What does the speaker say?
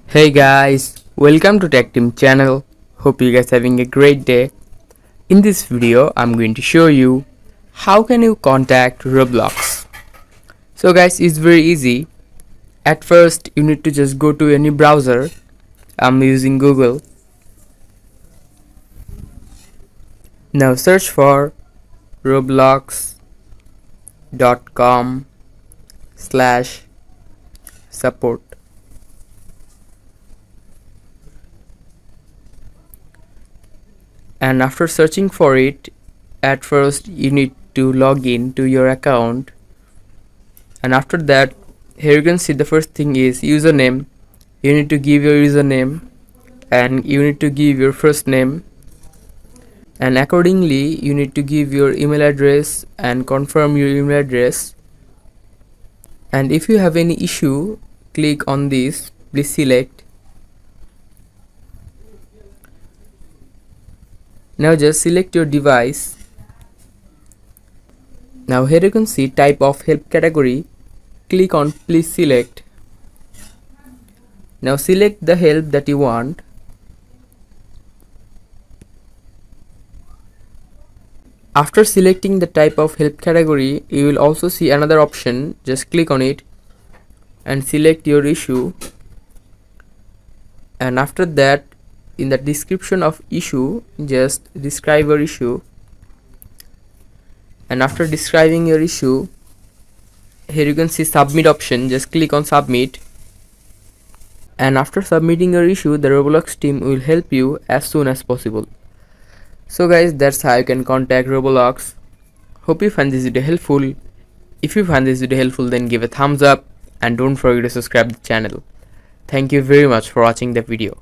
Hey guys, welcome to Tech Team channel. Hope you guys having a great day. In this video, I'm going to show you how can you contact Roblox. So guys, it's very easy. At first, you need to just go to any browser. I'm using Google. Now search for roblox.com/support. And after searching for it, at first you need to log in to your account, and after that here you can see the first thing is username. You need to give your username and you need to give your first name, and accordingly you need to give your email address and confirm your email address. And if you have any issue, click on this, please select. Now just select your device. Now here you can see type of help category. Click on please select. Now select the help that you want. After selecting the type of help category, you will also see another option. Just click on it and select your issue. And after that, in the description of issue, just describe your issue. And after describing your issue, here you can see submit option. Just click on submit. And after submitting your issue, the Roblox team will help you as soon as possible. So guys, that's how you can contact Roblox. Hope you find this video helpful. If you find this video helpful, then give a thumbs up and don't forget to subscribe the channel. Thank you very much for watching the video.